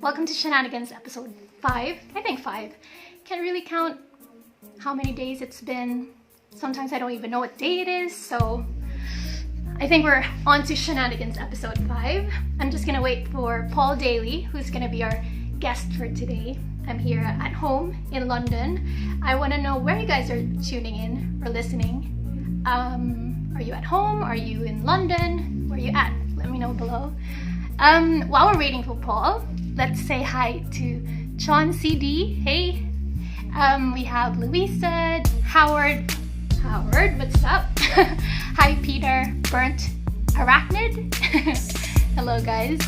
Welcome to Shananigans episode 5. I think 5. Can't really count how many days it's been. Sometimes I don't even know what day it is, so I think we're on to Shananigans episode 5. I'm just gonna wait for Paul Daly, who's gonna be our guest for today. I'm here at home in London. I wanna know where you guys are tuning in or listening. Are you at home? Are you in London? Where are you at? Let me know below. While we're waiting for Paul, let's say hi to John CD. Hey. We have Louisa, Howard, what's up? Hi Peter, Burnt, Arachnid. Hello guys.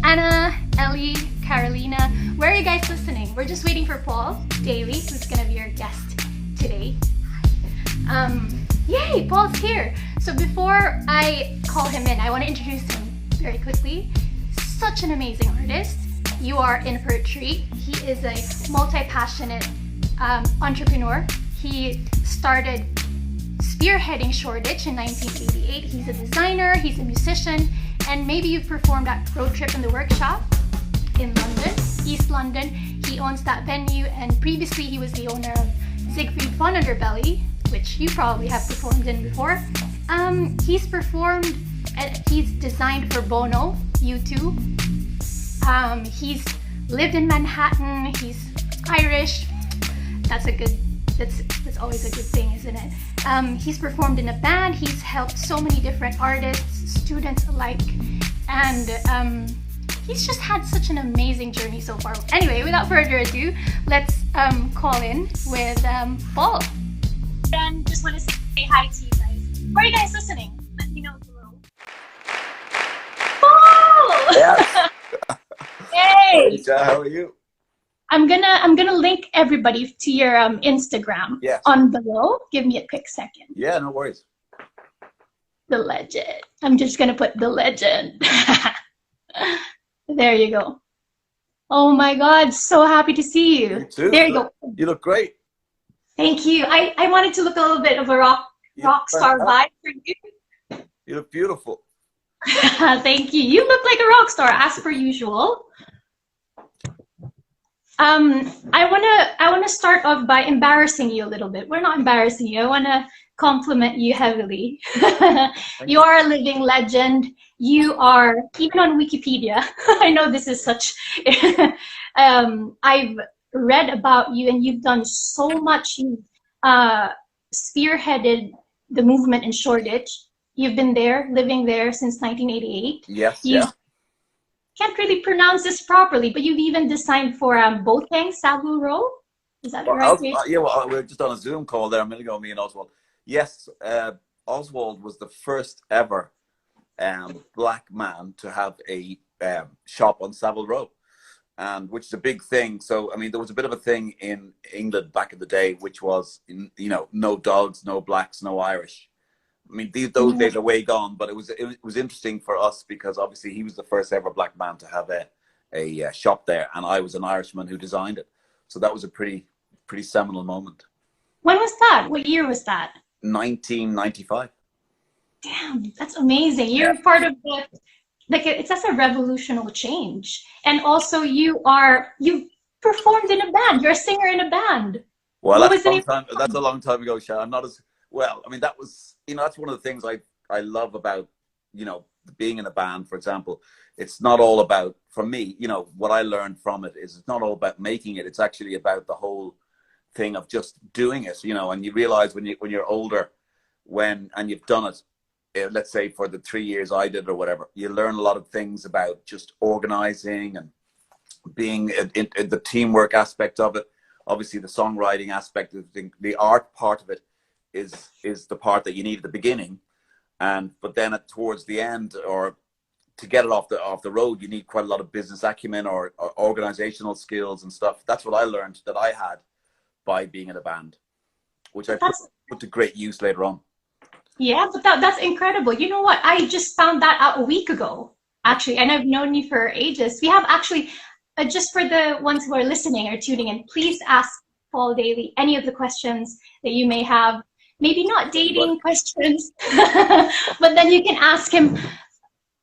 Anna, Ellie, Carolina. Where are you guys listening? We're just waiting for Paul Daly, who's gonna be our guest today. Yay, Paul's here. So before I call him in, I want to introduce him very quickly. Such an amazing artist. You are in for a treat. He is a multi-passionate entrepreneur. He started spearheading Shoreditch in 1988. He's a designer, he's a musician, and maybe you've performed at Roadtrip in the Workshop in London, East London. He owns that venue, and previously he was the owner of Zigfrid Roadtrip, which you probably have performed in before. He's performed, he's designed for Bono, U2. He's lived in Manhattan, he's Irish. That's always a good thing, isn't it? He's performed in a band, he's helped so many different artists, students alike, and he's just had such an amazing journey so far. Anyway, without further ado, let's call in with Paul. And just want to say hi to you guys. Where are you guys listening? Let me know below. Paul! Yes. Hey! How are you? I'm gonna link everybody to your Instagram on below. Give me a quick second. Yeah, no worries. The legend. I'm just gonna put the legend. There you go. Oh my God, so happy to see you. You too. There you go. You look great. Thank you. I wanted to look a little bit of a rock star vibe for you. You look beautiful. Thank you. You look like a rock star, as per usual. I wanna start off by embarrassing you a little bit. We're not embarrassing you. I wanna compliment you heavily. You are a living legend. You are, even on Wikipedia, I know this is such, I've read about you and you've done so much. You've spearheaded the movement in Shoreditch. You've been there, living there since 1988. Yes, Can't really pronounce this properly, but you've even designed for Boateng, Savile Row. Is that the right way? Yeah, well, we were just on a Zoom call there a minute ago, me and Oswald. Yes, Oswald was the first ever black man to have a shop on Savile Row, and which is a big thing. So, I mean, there was a bit of a thing in England back in the day, which was, no dogs, no blacks, no Irish. I mean, those days are way gone, but it was interesting for us because obviously he was the first ever black man to have a shop there, and I was an Irishman who designed it. So that was a pretty seminal moment. When was that? What year was that? 1995. Damn, that's amazing. You're part of it's a revolutionary change. And also you performed in a band. You're a singer in a band. Well, that's a long time ago, Sha. I'm not as well. I mean, that was, that's one of the things I love about, being in a band, for example. It's not all about, for me, what I learned from it is it's not all about making it. It's actually about the whole thing of just doing it, and you realize when you're older, and you've done it, let's say for the 3 years I did or whatever, you learn a lot of things about just organizing and being in the teamwork aspect of it. Obviously the songwriting aspect of the art part of it is the part that you need at the beginning, but then towards the end, or to get it off the road, you need quite a lot of business acumen or organizational skills and stuff. That's what I learned that I had by being in a band, which I put to great use later on. Yeah, but that's incredible. You know what? I just found that out a week ago, actually, and I've known you for ages. We have actually, just for the ones who are listening or tuning in, please ask Paul Daly any of the questions that you may have. Maybe not dating questions, but then you can ask him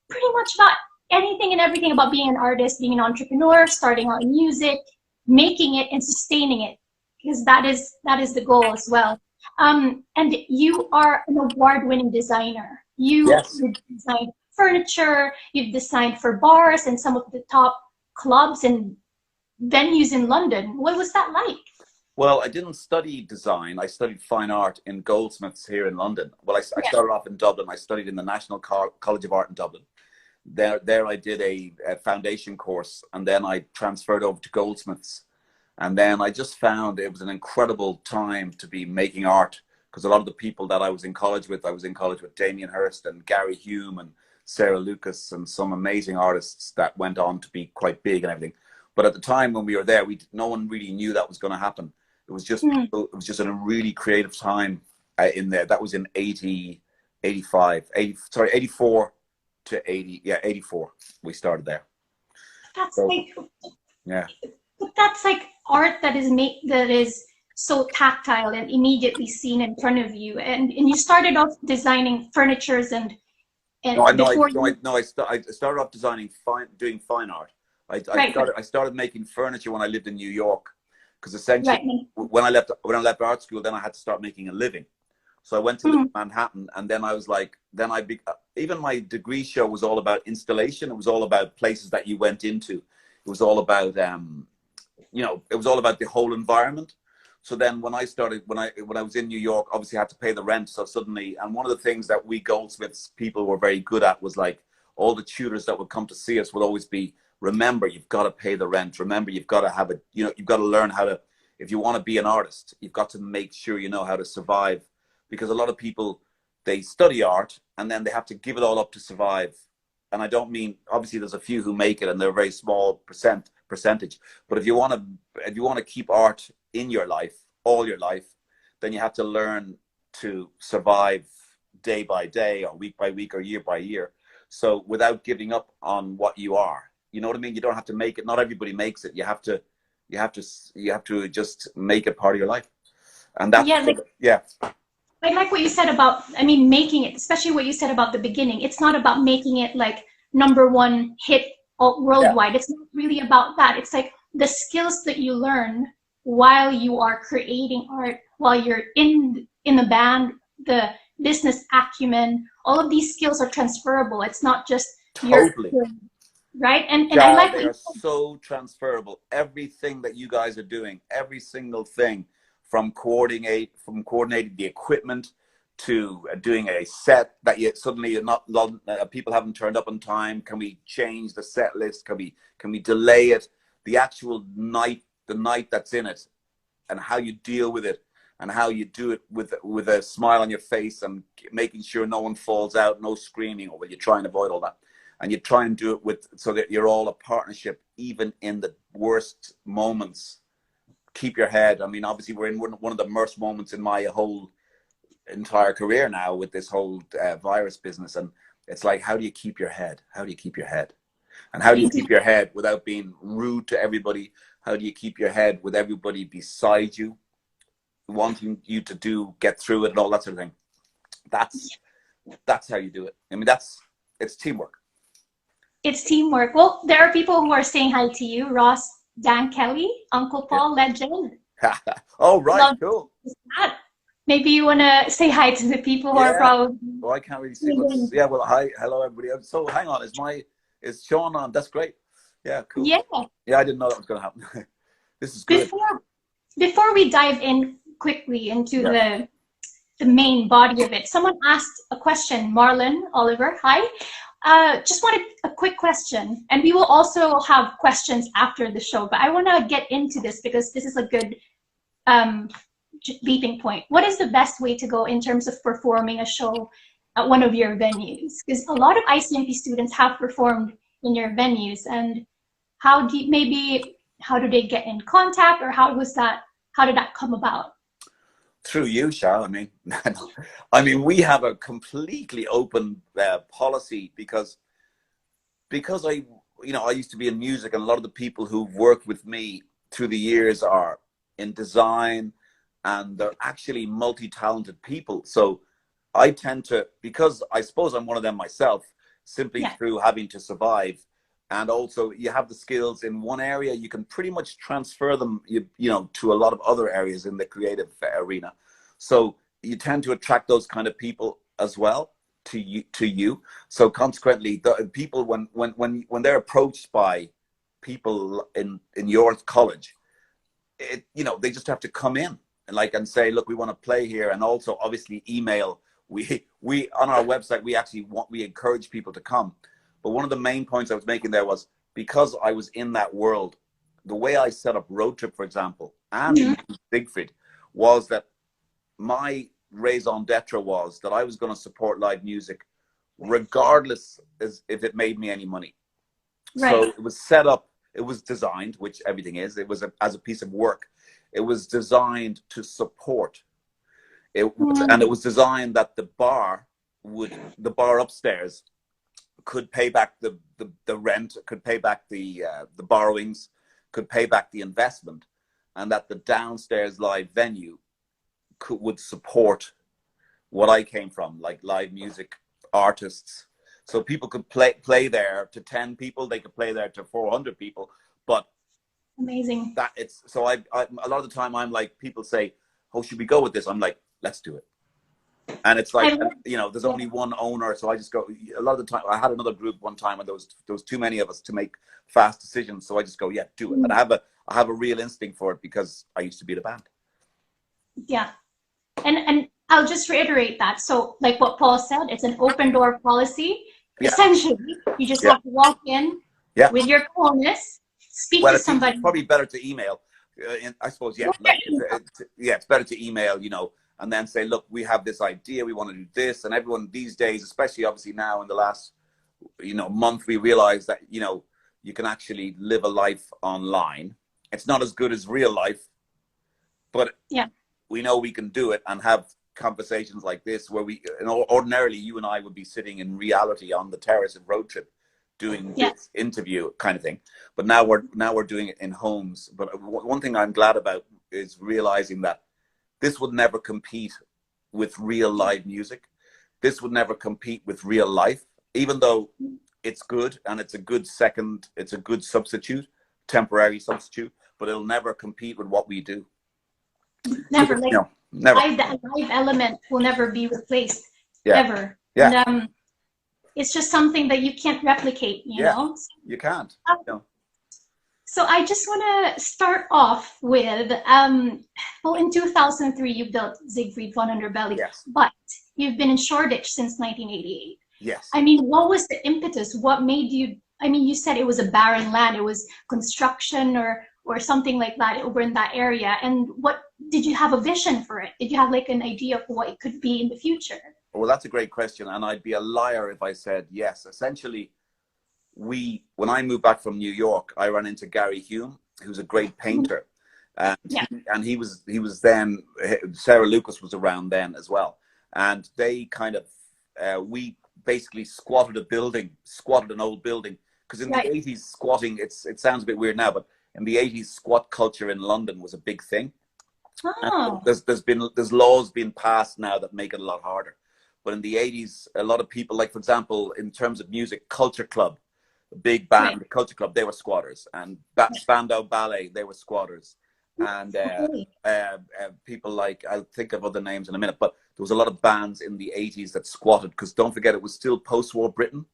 pretty much about anything and everything about being an artist, being an entrepreneur, starting out in music, making it and sustaining it, because that is the goal as well. And you are an award-winning designer. You've Yes. designed furniture, you've designed for bars and some of the top clubs and venues in London. What was that like? Well, I didn't study design. I studied fine art in Goldsmiths here in London. Well, I Yeah. started off in Dublin. I studied in the National College of Art in Dublin. There I did a foundation course, and then I transferred over to Goldsmiths. And then I just found it was an incredible time to be making art, because a lot of the people that I was in college with, I was in college with Damien Hirst and Gary Hume and Sarah Lucas and some amazing artists that went on to be quite big and everything. But at the time when we were there, no one really knew that was going to happen. It was just people, it was just a really creative time in there. That was in 84 to 80. Yeah, 84. We started there. That's So, like, yeah. but that's like art that is so tactile and immediately seen in front of you. And you started off designing furnitures and before you I started off doing fine art. right, I started making furniture when I lived in New York, because essentially right. when I left art school, then I had to start making a living. So I went to live in Manhattan, and then I was like, even my degree show was all about installation. It was all about places that you went into. It was all about it was all about the whole environment. So then when I was in New York, obviously I had to pay the rent. So suddenly, and one of the things that we Goldsmiths people were very good at was like, all the tutors that would come to see us would always be, remember, you've got to pay the rent. Remember, you've got to have you've got to learn how to, if you want to be an artist, you've got to make sure you know how to survive. Because a lot of people, they study art and then they have to give it all up to survive. And I don't mean, obviously there's a few who make it and they're a very small percentage. But if you want to keep art in your life, all your life, then you have to learn to survive day by day or week by week or year by year. So without giving up on what you are, you know what I mean? You don't have to make it. Not everybody makes it. You have to just make it part of your life. And that's, Yeah, like yeah. I like what you said about, I mean, making it, especially what you said about the beginning. It's not about making it like #1 hit worldwide. It's not really about that. It's like the skills that you learn while you are creating art, while you're in the band, the business acumen, all of these skills are transferable. It's not just Totally. right. And Yeah, I like they are so transferable. Everything that you guys are doing, every single thing, from coordinating the equipment to doing a set that suddenly people haven't turned up on time. Can we change the set list? Can we delay it? The actual night, the night that's in it, and how you deal with it, and how you do it with a smile on your face and making sure no one falls out, no screaming, or you try and avoid all that. And you try and do it so that you're all a partnership, even in the worst moments. Keep your head. I mean, obviously we're in one of the worst moments in my whole entire career now with this whole virus business. And it's like, how do you keep your head? How do you keep your head? And how do you keep your head without being rude to everybody? How do you keep your head with everybody beside you, wanting you to get through it and all that sort of thing? That's how you do it. I mean, it's teamwork. It's teamwork. Well, there are people who are saying hi to you. Ross, Dan Kelly, Uncle Paul, legend. Oh, right. Love cool. That. Maybe you want to say hi to the people who are probably... Well, I can't really see what's... Yeah, well, hi. Hello, everybody. So hang on. Is Sean on? That's great. Yeah, cool. Yeah. Yeah, I didn't know that was going to happen. This is good. Before we dive in quickly into the main body of it, someone asked a question. Marlon Oliver, hi. Just wanted a quick question, and we will also have questions after the show, but I want to get into this because this is a good leaping point. What is the best way to go in terms of performing a show at one of your venues? Because a lot of ICMP students have performed in your venues, and how do they get in contact, or how did that come about? Through you, Shah. I mean, we have a completely open policy because I used to be in music, and a lot of the people who've worked with me through the years are in design, and they're actually multi-talented people. So I tend to, because I suppose I'm one of them myself, simply through having to survive. And also you have the skills in one area, you can pretty much transfer them, you know, to a lot of other areas in the creative arena. So you tend to attract those kind of people as well to you. So consequently, the people, when they're approached by people in your college, you know, they just have to come in and say, look, we want to play here. And also obviously email. We on our website, we encourage people to come. But one of the main points I was making there was, because I was in that world, the way I set up Roadtrip, for example, and Zigfrid, was that my raison d'etre was that I was going to support live music regardless as if it made me any money. Right. So it was set up, it was designed, which everything is, it was as a piece of work. It was designed to support. And it was designed that the bar upstairs could pay back the rent, could pay back the borrowings, could pay back the investment, and that the downstairs live venue would support what I came from, like live music artists. So people could play there to 10 people, they could play there to 400 people, but amazing. That it's so I a lot of the time I'm like, people say, oh, should we go with this? I'm like, let's do it. And it's like, you know, there's only one owner, so I just go. A lot of the time, I had another group one time, and there was too many of us to make fast decisions. So I just go, yeah, do it. And I have a real instinct for it because I used to be in a band. Yeah, and I'll just reiterate that. So, like what Paul said, it's an open door policy. Yeah. Essentially, you just have to walk in with your coolness, speak to somebody. It's probably better to email. I suppose, it's better to email, you know. And then say, look, we have this idea, we want to do this. And everyone these days, especially obviously now in the last, you know, month, we realize that, you know, you can actually live a life online. It's not as good as real life, but we know we can do it and have conversations like this where ordinarily you and I would be sitting in reality on the terrace of Roadtrip doing this interview kind of thing. But now we're doing it in homes. But one thing I'm glad about is realizing that this would never compete with real live music. This would never compete with real life, even though it's good and it's a good substitute, temporary substitute, but it'll never compete with what we do. Never. Never. The live element will never be replaced, ever. Yeah. And, it's just something that you can't replicate, you know? You can't. No. So I just want to start off with, well, in 2003, you built Zigfrid von Underbelly, but you've been in Shoreditch since 1988. Yes. I mean, what was the impetus? What made you, I mean, you said it was a barren land, it was construction or something like that over in that area. And what, did you have a vision for it? Did you have like an idea of what it could be in the future? Well, that's a great question. And I'd be a liar if I said yes. Essentially, when I moved back from New York, I ran into Gary Hume, who's a great painter. And he was then, Sarah Lucas was around then as well. And they kind of, we basically squatted an old building. Because in the 80s, squatting, it sounds a bit weird now, but in the 80s, squat culture in London was a big thing. Oh. There's laws being passed now that make it a lot harder. But in the 80s, a lot of people, like, for example, in terms of music, Culture Club, the big band, the Culture Club, they were squatters. And Spandau Ballet, they were squatters. And people like, I'll think of other names in a minute, but there was a lot of bands in the 80s that squatted, because don't forget, it was still post-war Britain.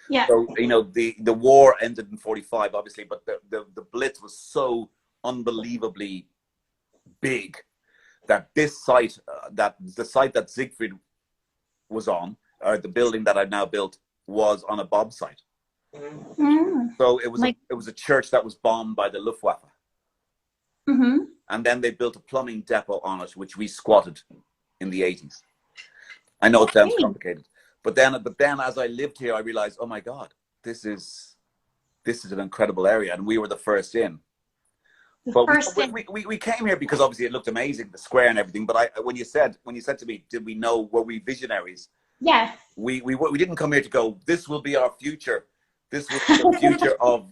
Yeah. So, you know, the war ended in 45, obviously, but the Blitz was so unbelievably big that this site, the site that Zigfrid was on, or the building that I've now built, was on a bomb site. So it was a church that was bombed by the Luftwaffe. And then they built a plumbing depot on it, which we squatted in the 80s. I know it sounds complicated, but then as I lived here, I realized, oh my God, this is an incredible area, and we were the first in. But we came here because obviously it looked amazing, the square and everything. But when you said to me, did we know, were we visionaries? Yeah. We didn't come here to go, this will be our future. This will be the future of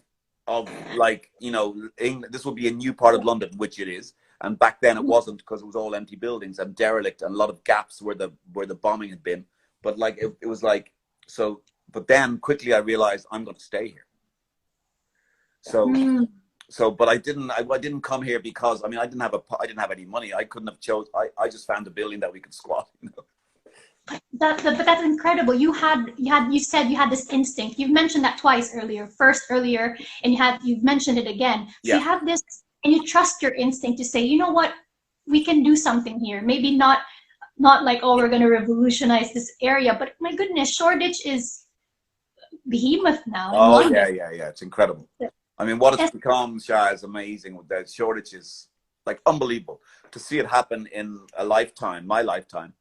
like, you know, this will be a new part of London, which it is. And back then it wasn't, because it was all empty buildings and derelict and a lot of gaps where the bombing had been. But like it was like, so but then quickly I realized I'm going to stay here. So, but I didn't come here because, I mean, I didn't have any money. I couldn't have I just found a building that we could squat, you know. But that's incredible. You said you had this instinct. You've mentioned that twice earlier. First earlier, and you've mentioned it again. So you have this, and you trust your instinct to say, you know what, we can do something here. Maybe not like, oh, we're going to revolutionize this area, but my goodness, Shoreditch is behemoth now. Oh yeah. It's incredible. I mean, what it's become, Shah, is amazing. That Shoreditch is like unbelievable to see it happen in a lifetime, my lifetime.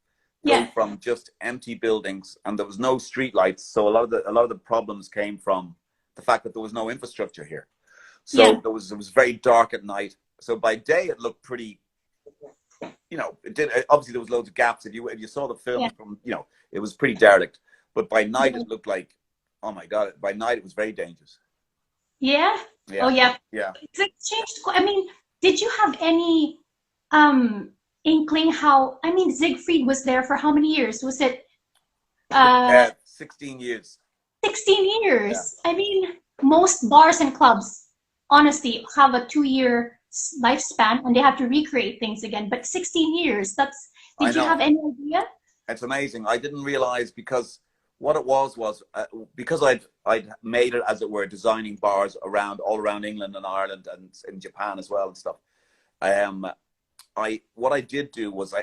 Go from just empty buildings, and there was no street lights. So a lot of the problems came from the fact that there was no infrastructure here. So it was very dark at night. So by day it looked pretty, you know, obviously there was loads of gaps. If you saw the film from, you know, it was pretty derelict. But by night it looked like, oh my God, by night it was very dangerous. Yeah. Oh yeah. Yeah. It's changed. I mean, did you have any inkling how, I mean, Zigfrid was there for how many years? Was it 16 years. 16 years. I mean, most bars and clubs honestly have a 2-year lifespan and they have to recreate things again, but 16 years, did you have any idea? It's amazing. I didn't realize, because what it was because I'd made it, as it were, designing bars all around England and Ireland and in Japan as well and stuff. What I did do was,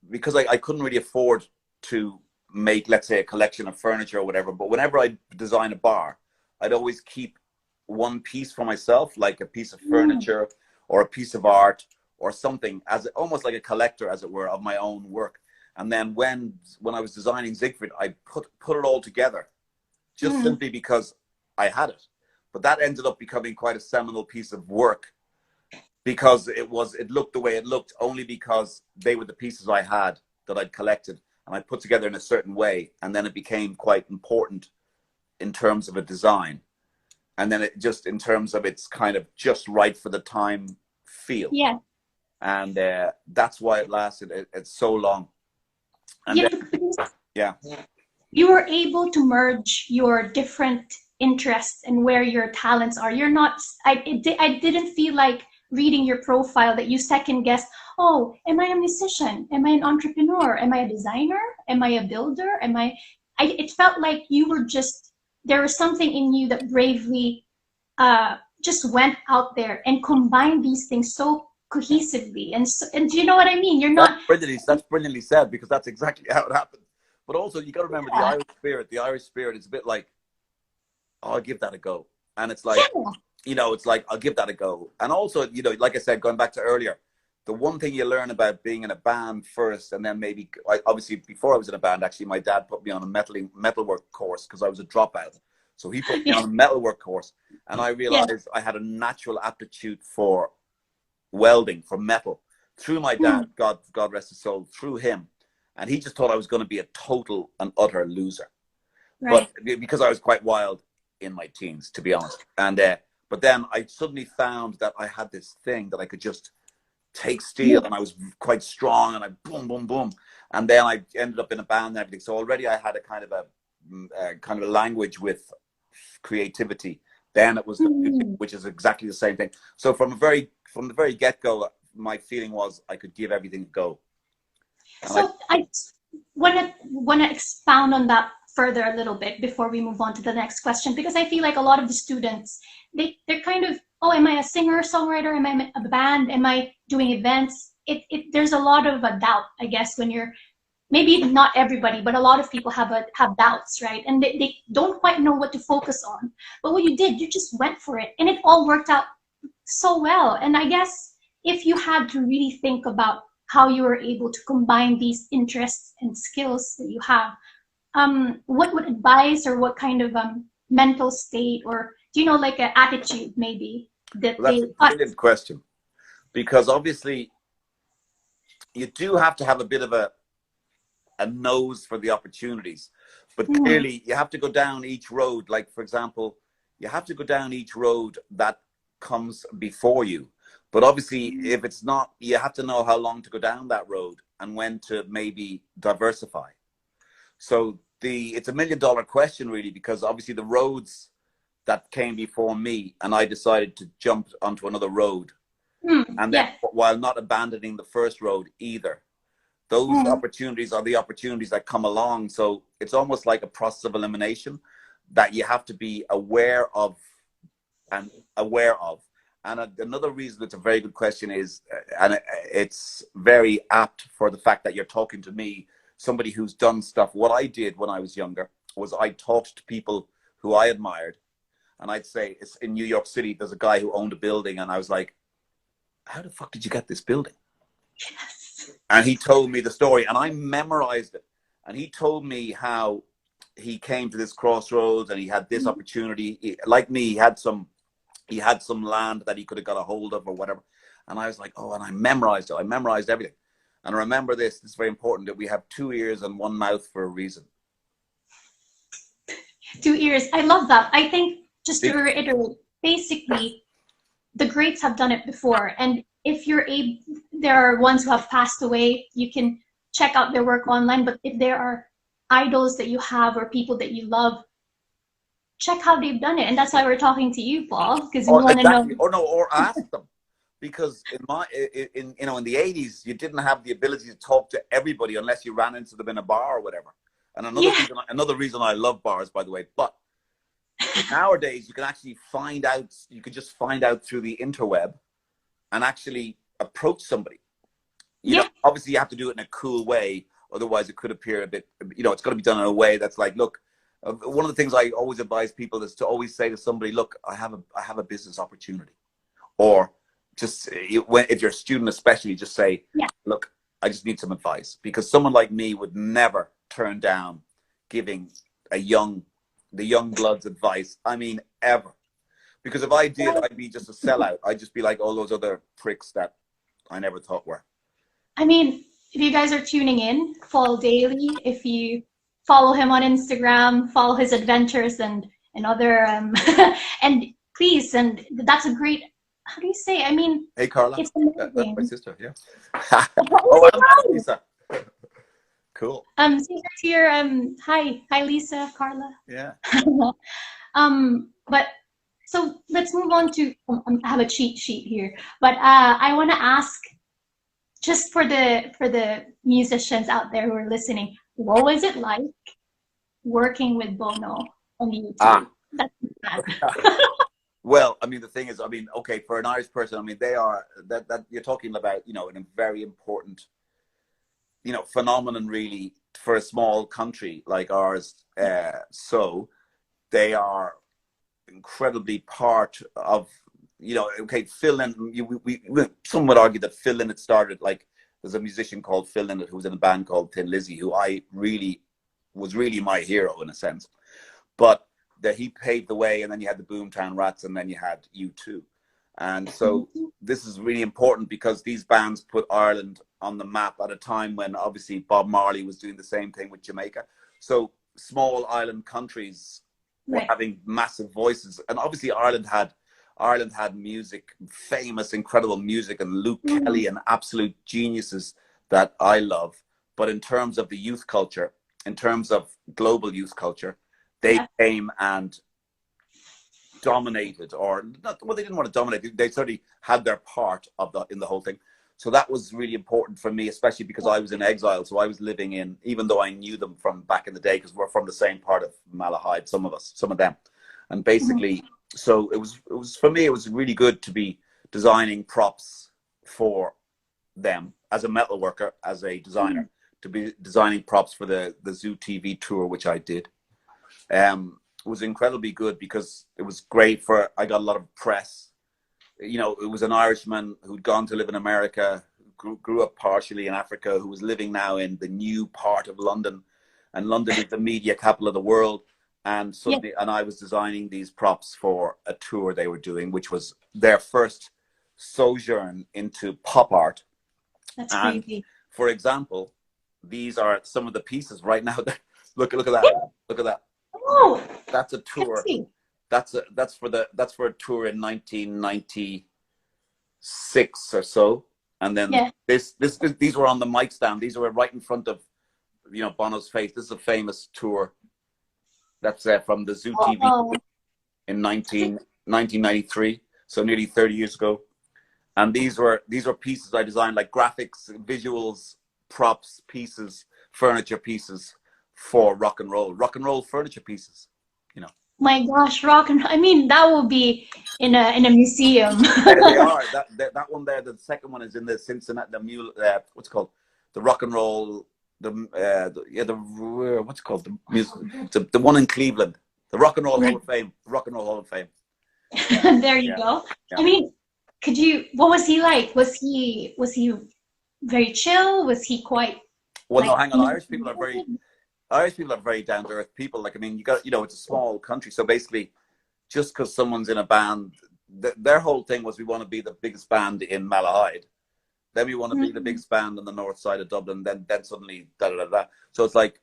because I couldn't really afford to make, let's say, a collection of furniture or whatever, but whenever I design a bar, I'd always keep one piece for myself, like a piece of furniture or a piece of art or something, as almost like a collector, as it were, of my own work. And then when I was designing Zigfrid, I put it all together, just simply because I had it. But that ended up becoming quite a seminal piece of work, because it looked the way it looked only because they were the pieces I had that I'd collected and I put together in a certain way. And then it became quite important in terms of a design. And then it just, in terms of it's kind of just right for the time feel. Yeah. And that's why it lasted it's so long. And you were able to merge your different interests and where your talents are. You're not, I didn't feel like reading your profile that you second guessed, oh, am I a musician? Am I an entrepreneur? Am I a designer? Am I a builder? It felt like you were just, there was something in you that bravely just went out there and combined these things so cohesively. And do you know what I mean? You're not. That's brilliantly said, because that's exactly how it happened. But also, you got to remember the Irish spirit. The Irish spirit is a bit like, oh, I'll give that a go. And it's like, you know, it's like, I'll give that a go. And also, you know, like I said, going back to earlier, the one thing you learn about being in a band first, and then maybe, obviously, before I was in a band, actually, my dad put me on a metalwork course because I was a dropout. So he put me on a metalwork course, and I realized I had a natural aptitude for welding, for metal, through my dad, God rest his soul, through him. And he just thought I was going to be a total and utter loser. But because I was quite wild in my teens, to be honest. And but then I suddenly found that I had this thing that I could just take steel, and I was quite strong, and I boom, boom, boom. And then I ended up in a band and everything. So already I had a kind of a language with creativity. Then it was the music, which is exactly the same thing. So from the very get-go, my feeling was I could give everything a go. So I want to expound on that further a little bit before we move on to the next question, because I feel like a lot of the students, they're kind of, oh, am I a singer, songwriter? Am I a band? Am I doing events? There's a lot of a doubt, I guess, when you're, maybe not everybody, but a lot of people have doubts, right? And they don't quite know what to focus on. But what you did, you just went for it, and it all worked out so well. And I guess if you had to really think about how you were able to combine these interests and skills that you have, what advice or what kind of mental state, or do you know, like an attitude maybe that that's a brilliant question, because obviously you do have to have a bit of a nose for the opportunities, but clearly you have to go down each road. Like, for example, you have to go down each road that comes before you. But obviously, if it's not, you have to know how long to go down that road and when to maybe diversify. So it's a $1 million question really, because obviously the roads that came before me, and I decided to jump onto another road, and then while not abandoning the first road either. Those opportunities are the opportunities that come along. So it's almost like a process of elimination that you have to be aware of. And another reason it's a very good question is, and it's very apt for the fact that you're talking to me, somebody who's done stuff. What I did when I was younger was I talked to people who I admired, and I'd say, it's in New York City, there's a guy who owned a building, and I was like, how the fuck did you get this building? Yes. And he told me the story, and I memorized it. And he told me how he came to this crossroads, and he had this opportunity. Like me, he had some land that he could have got a hold of or whatever. And I was like, oh, and I memorized it. I memorized everything. And remember this is very important, that we have 2 ears and 1 mouth for a reason. 2 ears. I love that. I think, just to reiterate, basically, the greats have done it before. And if you're there are ones who have passed away, you can check out their work online. But if there are idols that you have or people that you love, check how they've done it. And that's why we're talking to you, Paul, because we want to know. Or ask them. Because in the 80s, you didn't have the ability to talk to everybody unless you ran into them in a bar or whatever. And another reason I love bars, by the way. But nowadays, you can actually find out. You could just find out through the interweb, and actually approach somebody. You know, obviously you have to do it in a cool way. Otherwise, it could appear a bit. It's got to be done in a way that's like, look. One of the things I always advise people is to always say to somebody, look, I have a business opportunity, or just if you're a student, especially, just say, look, I just need some advice, because someone like me would never turn down giving the young bloods advice. I mean, ever. Because if I did, I'd be just a sellout. I'd just be like all those other pricks that I never thought were. I mean, if you guys are tuning in, Paul Daly, if you follow him on Instagram, follow his adventures and other, and please, and that's a great, how do you say? I mean, hey Carla, it's amazing. that's my sister, yeah. Oh, Lisa. Cool. Say here, hi Lisa, Carla. Yeah. But so let's move on to, I have a cheat sheet here, but I want to ask, just for the musicians out there who are listening, what was it like working with Bono on YouTube? That's bad. Well, I mean, the thing is, I mean, okay, for an Irish person, I mean, they are that you're talking about, in a very important, phenomenon really for a small country like ours. So they are incredibly part of, okay, Phil Lynott, some would argue that Phil Lynott started, like, there's a musician called Phil Lynott who was in a band called Thin Lizzy, who was really my hero in a sense. But that he paved the way, and then you had the Boomtown Rats, and then you had U2. And so this is really important, because these bands put Ireland on the map at a time when obviously Bob Marley was doing the same thing with Jamaica. So small island countries were having massive voices. And obviously Ireland had music, famous, incredible music, and Luke Kelly and absolute geniuses that I love. But in terms of the youth culture, in terms of global youth culture, they came and dominated, or not, well, they didn't want to dominate. They certainly had their part in the whole thing. So that was really important for me, especially because I was in exile. So I was living in, even though I knew them from back in the day, because we're from the same part of Malahide, some of them. And basically, so it was for me, it was really good to be designing props for them as a metal worker, as a designer, to be designing props for the Zoo TV tour, which I did. It was incredibly good, because it was great I got a lot of press. It was an Irishman who'd gone to live in America, grew up partially in Africa, who was living now in the new part of London, and London is the media capital of the world. And suddenly, and I was designing these props for a tour they were doing, which was their first sojourn into pop art. That's crazy. For example, these are some of the pieces right now. Look at that. Look at that. Oh, that's a tour. That's for a tour in 1996 or so. And then these were on the mic stand. These were right in front of you know, Bono's face. This is a famous tour. That's from the Zoo TV in 1993, so nearly 30 years ago. And these were pieces I designed, like graphics, visuals, props, pieces, furniture pieces for rock and roll furniture pieces, you know. My gosh, I mean, that will be in a museum. They are. That one there. The second one is in the Cincinnati. What's it called? The rock and roll. What's it called? The one in Cleveland. The Rock and Roll Hall of Fame. Rock and Roll Hall of Fame. There you go. Yeah. I mean, what was he like? Was he very chill? Was he quite? Well, no, hang on. Irish people are very down to earth people. Like, I mean, it's a small country, so basically, just because someone's in a band, their whole thing was, we want to be the biggest band in Malahide, then we want to be the biggest band on the north side of Dublin, then suddenly da da da da. So it's like,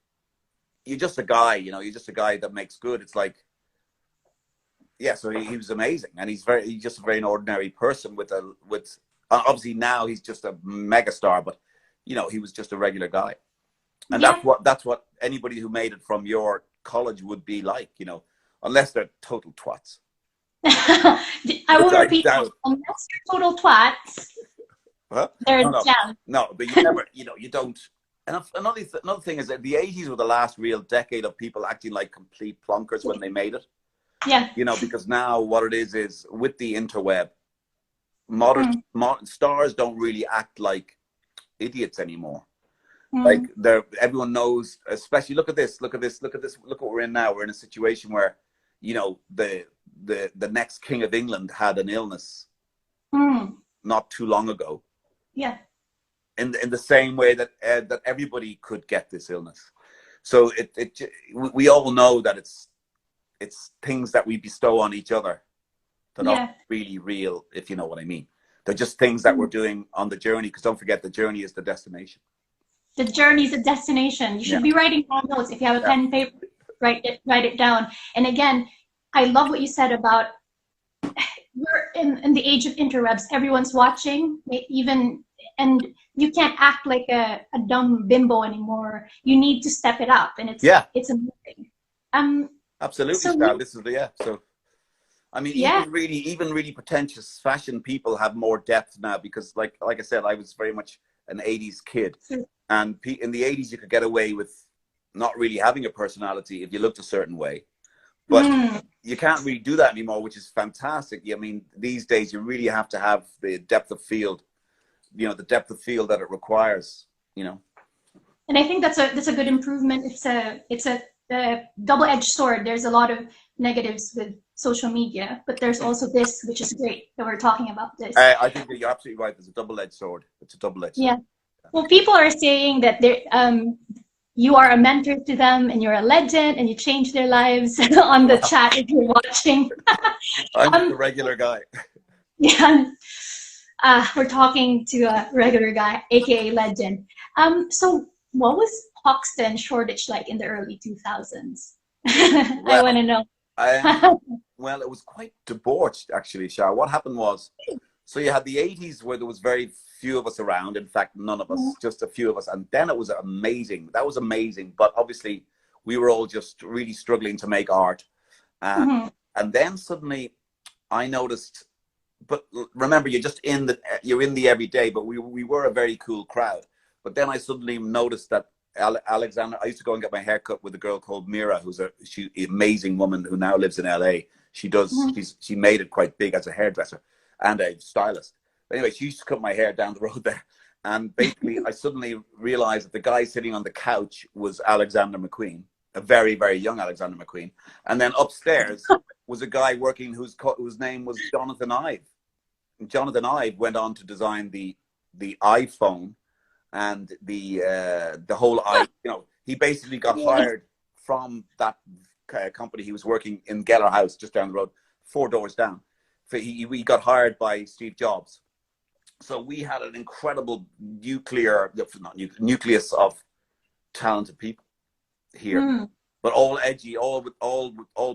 you're just a guy, you know, you're just a guy that makes good. It's like, yeah. So he was amazing, and he's just a very ordinary person with obviously now he's just a megastar, but you know, he was just a regular guy. And that's what anybody who made it from your college would be like, you know, unless they're total twats. I will repeat that. Unless you're total twats, they're jam. No, but you never, you know, you don't. And another thing is that the 80s were the last real decade of people acting like complete plonkers when they made it. Yeah. You know, because now what it is with the interweb, modern stars don't really act like idiots anymore. Like, everyone knows, especially look at what we're in now. We're in a situation where, you know, the next king of England had an illness not too long ago. Yeah. In the same way that everybody could get this illness. So we all know that it's things that we bestow on each other that aren't really real, if you know what I mean. They're just things that we're doing on the journey, because don't forget, the journey is the destination. The journey is a destination. You should be writing down notes. If you have a pen and paper, write it down. And again, I love what you said about, we're in the age of interwebs. Everyone's watching, and you can't act like a dumb bimbo anymore. You need to step it up, and it's amazing. Absolutely, so this is so. I mean, even really pretentious fashion people have more depth now, because, like I said, I was very much an 80s kid. And in the 80s, you could get away with not really having a personality if you looked a certain way. But you can't really do that anymore, which is fantastic. I mean, these days, you really have to have the depth of field, you know, the depth of field that it requires, you know. And I think that's a good improvement. It's a double-edged sword. There's a lot of negatives with social media, but there's also this, which is great that we're talking about this. I think that you're absolutely right. It's a double-edged sword. It's a double-edged sword. Yeah. Well, people are saying that you are a mentor to them, and you're a legend, and you change their lives on the chat if you're watching. I'm just a regular guy. Yeah. We're talking to a regular guy, aka legend. So what was Hoxton, Shoreditch like in the early 2000s? I want to know. Well, it was quite debauched, actually, Shah. What happened was, so you had the 80s where there was very few of us around. In fact, none of us, just a few of us. And then it was amazing. That was amazing. But obviously, we were all just really struggling to make art. And then suddenly, I noticed. But remember, you're in the everyday. But we were a very cool crowd. But then I suddenly noticed that Alexander. I used to go and get my hair cut with a girl called Mira, who's an amazing woman who now lives in LA. She made it quite big as a hairdresser and a stylist. But anyway, she used to cut my hair down the road there. And basically, I suddenly realized that the guy sitting on the couch was Alexander McQueen, a very, very young Alexander McQueen. And then upstairs was a guy working whose name was Jonathan Ive. And Jonathan Ive went on to design the iPhone and the whole he basically got hired from that company. He was working in Geller House just down the road, 4 doors down. He got hired by Steve Jobs. So we had an incredible nucleus of talented people here, but all edgy, all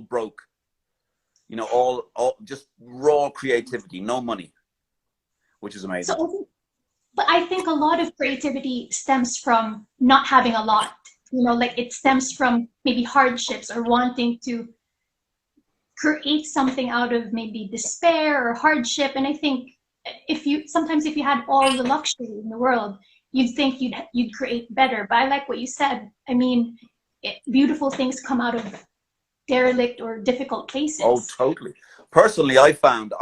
broke, you know, all just raw creativity, no money, which is amazing. But I think a lot of creativity stems from not having a lot. like it stems from maybe hardships or wanting to create something out of maybe despair or hardship. And I think sometimes if you had all the luxury in the world, you'd think you'd create better. But I like what you said. I mean, beautiful things come out of derelict or difficult places. Oh, totally. Personally, I found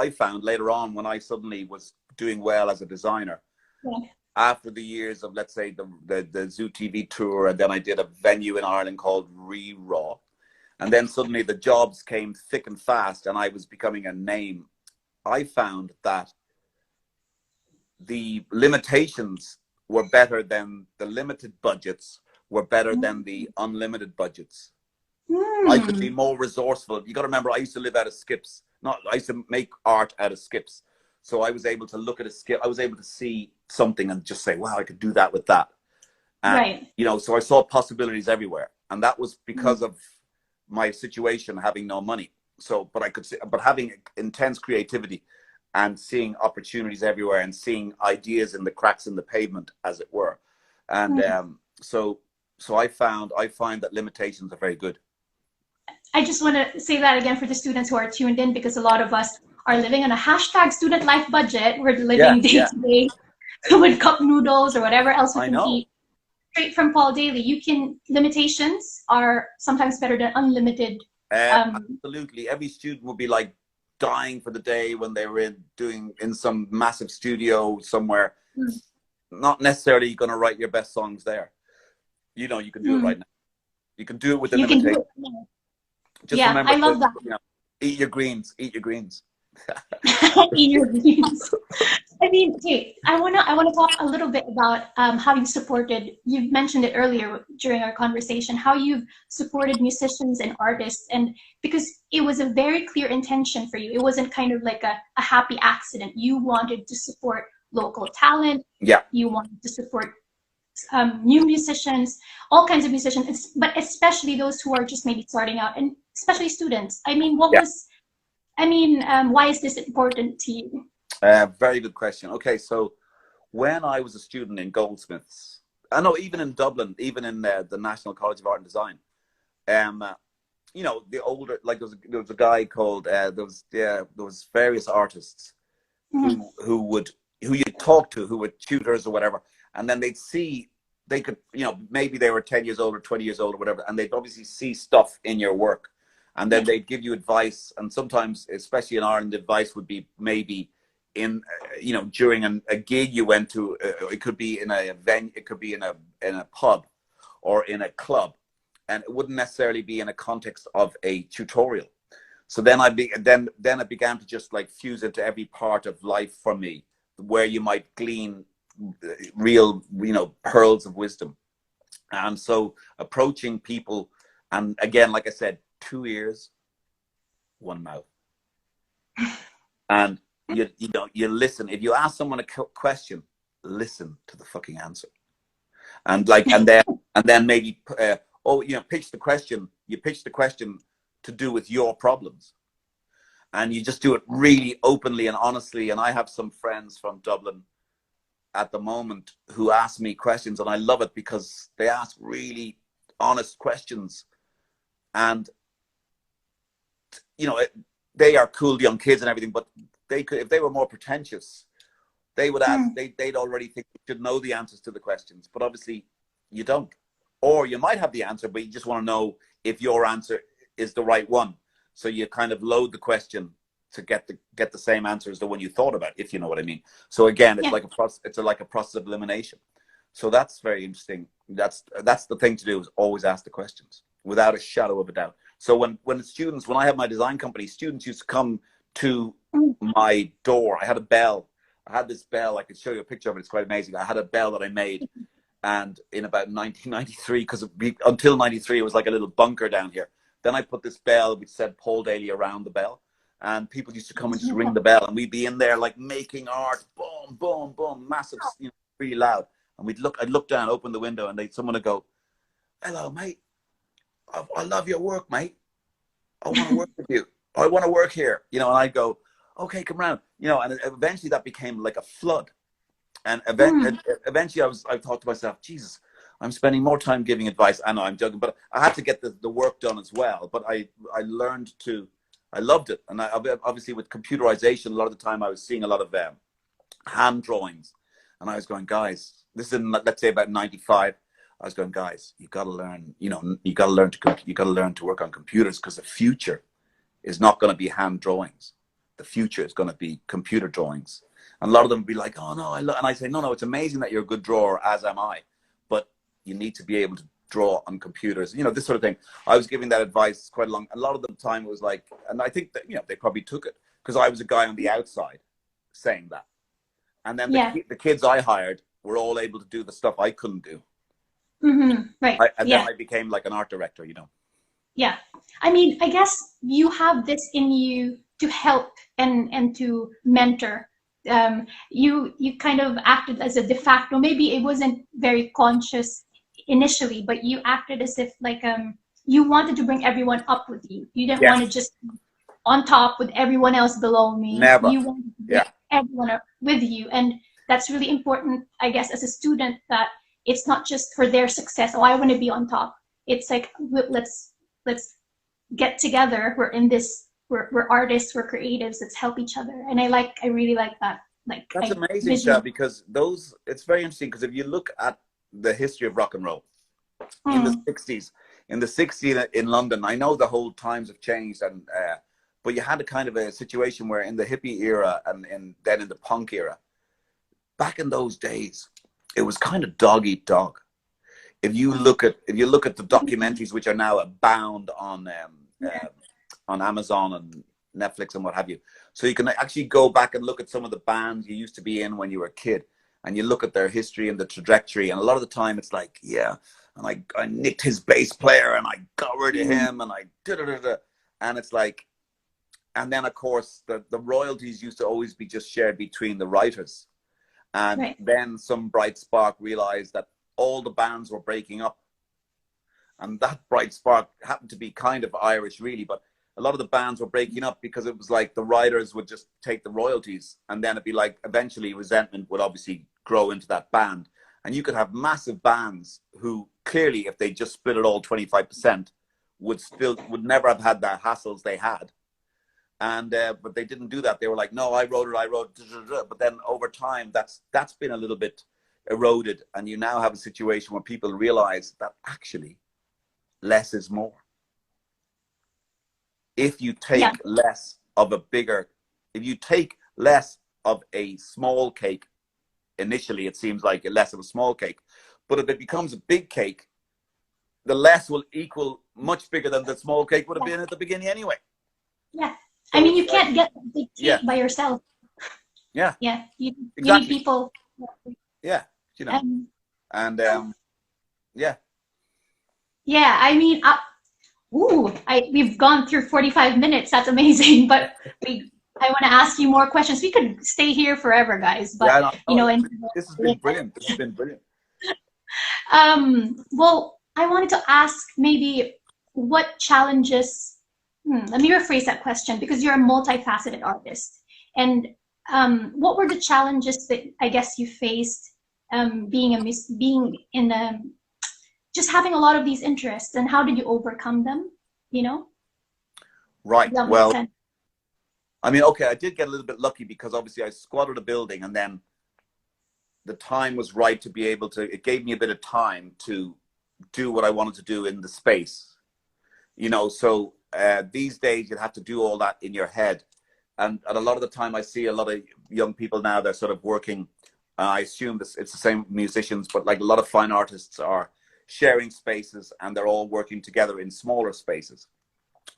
later on, when I suddenly was doing well as a designer, after the years of, let's say, the Zoo TV tour, and then I did a venue in Ireland called Raw. And then suddenly the jobs came thick and fast, and I was becoming a name. I found that the limitations were better than the limited budgets, were better than the unlimited budgets. I could be more resourceful. You got to remember, I used to live out of skips. I used to make art out of skips. So I was able to look at a skip. I was able to see something and just say, wow, I could do that with that. And, so I saw possibilities everywhere. And that was because of my situation, having no money. So, but having intense creativity and seeing opportunities everywhere and seeing ideas in the cracks in the pavement, as it were. And so I find that limitations are very good. I just want to say that again for the students who are tuned in, because a lot of us are living on a hashtag student life budget. We're living day to day with cup noodles or whatever else we can eat. Straight from Paul Daly, limitations are sometimes better than unlimited. Absolutely. Every student will be like dying for the day when they were in some massive studio somewhere. Not necessarily going to write your best songs there. You can do it right now. You can do it with the limitation. Just remember, I love that. Eat your greens. Eat your greens. Eat your greens. I mean, okay, I wanna talk a little bit about how you supported. You've mentioned it earlier during our conversation, how you've supported musicians and artists, and because it was a very clear intention for you. It wasn't kind of like a happy accident. You wanted to support local talent. Yeah. You wanted to support new musicians, all kinds of musicians, but especially those who are just maybe starting out, and especially students. I mean, why is this important to you? Very good question. Okay, so when I was a student in Goldsmiths, I know even in Dublin, even in the National College of Art and Design, the older, like there was a guy called there was various artists who you talk to, who were tutors or whatever, and then they could maybe they were 10 years old or 20 years old or whatever, and they'd obviously see stuff in your work, and then they'd give you advice. And sometimes, especially in Ireland, advice would be maybe in during a gig you went to. It could be in an event, it could be in a pub or in a club, and it wouldn't necessarily be in a context of a tutorial. So then then it began to just like fuse into every part of life for me, where you might glean real pearls of wisdom. And so approaching people, and again, like I said, 2 ears, 1 mouth, and you listen. If you ask someone a question, listen to the fucking answer, and then maybe pitch the question. You pitch the question to do with your problems, and you just do it really openly and honestly. And I have some friends from Dublin at the moment who ask me questions, and I love it because they ask really honest questions. And they are cool young kids and everything, but they could, if they were more pretentious, they would ask, they'd already think you should know the answers to the questions, but obviously you don't. Or you might have the answer, but you just want to know if your answer is the right one. So you kind of load the question to get the same answer as the one you thought about, if you know what I mean. So again, it's like a process of elimination. So that's very interesting. That's the thing to do, is always ask the questions without a shadow of a doubt. So when I had my design company, students used to come to my door. I had a bell. I had this bell. I could show you a picture of it. It's quite amazing. I had a bell that I made, and in about 1993, because until 93, it was like a little bunker down here. Then I put this bell which said Paul Daly around the bell, and people used to come and just ring the bell, and we'd be in there like making art, boom, boom, boom, massive, really loud. And I'd look down, open the window, and someone would go, "Hello, mate. I love your work, mate. I want to work with you. I want to work here." And I'd go, "Okay, come around." And eventually that became like a flood. And eventually I thought to myself, Jesus, I'm spending more time giving advice. I know I'm joking, but I had to get the work done as well. But I learned to, I loved it. And obviously with computerization, a lot of the time I was seeing a lot of hand drawings. And I was going, guys, this is in, let's say about 95. I was going, guys, you got to learn, you know, you got to learn to work on computers, because the future is not going to be hand drawings. The future is going to be computer drawings. And a lot of them would be like, oh no, and I say, no, it's amazing that you're a good drawer, as am I, but you need to be able to draw on computers, you know, this sort of thing. I was giving that advice quite a lot of the time. It was like, and I think that, you know, they probably took it because I was a guy on the outside saying that. And then the kids I hired were all able to do the stuff I couldn't do. Right. And then I became like an art director, you know. Yeah. I mean, I guess you have this in you to help and to mentor. You kind of acted as a de facto, maybe it wasn't very conscious initially, but you acted as if like you wanted to bring everyone up with you. You didn't want to just on top with everyone else below me. Never. You wanted to bring everyone up with you. And that's really important, I guess, as a student, that it's not just for their success. Oh, I want to be on top. It's like, let's get together. We're in this, we're artists, we're creatives, let's help each other. And I really like that. Like, that's amazing, Sha, because it's very interesting, because if you look at the history of rock and roll in the 60s, in London, I know the whole times have changed, and but you had a kind of a situation where in the hippie era and then in the punk era, back in those days, it was kind of dog eat dog. If you look at the documentaries, which are now abound on Amazon and Netflix and what have you, so you can actually go back and look at some of the bands you used to be in when you were a kid, and you look at their history and the trajectory, and a lot of the time it's like, and I nicked his bass player and I got rid of him and I da-da-da-da. And it's like, and then of course the royalties used to always be just shared between the writers. And then some bright spark realized that all the bands were breaking up. And that bright spark happened to be kind of Irish, really, but a lot of the bands were breaking up because it was like the writers would just take the royalties, and then it'd be like eventually resentment would obviously grow into that band. And you could have massive bands who clearly, if they just split it all 25%, would never have had the hassles they had. And but they didn't do that. They were like, no, I wrote it. But then over time, that's been a little bit eroded, and you now have a situation where people realize that actually less is more. If you take less of a bigger, if you take less of a small cake, initially it seems like less of a small cake, but if it becomes a big cake, the less will equal much bigger than the small cake would have been at the beginning anyway. Yeah. So I mean, you can't get the big cake by yourself. Yeah. Yeah. You need people. Yeah. You know. Yeah. I mean, we've gone through 45 minutes. That's amazing. But I want to ask you more questions. We could stay here forever, guys. But this has been brilliant. This has been brilliant. Well, I wanted to ask maybe what challenges. Let me rephrase that question, because you're a multifaceted artist. And what were the challenges that I guess you faced just having a lot of these interests, and how did you overcome them? You know? Right. Well, I mean, okay, I did get a little bit lucky, because obviously I squatted a building, and then the time was right to be able to, it gave me a bit of time to do what I wanted to do in the space, you know. So these days you'd have to do all that in your head. And a lot of the time I see a lot of young people now, they're sort of working, I assume it's the same musicians, but like a lot of fine artists are sharing spaces, and they're all working together in smaller spaces.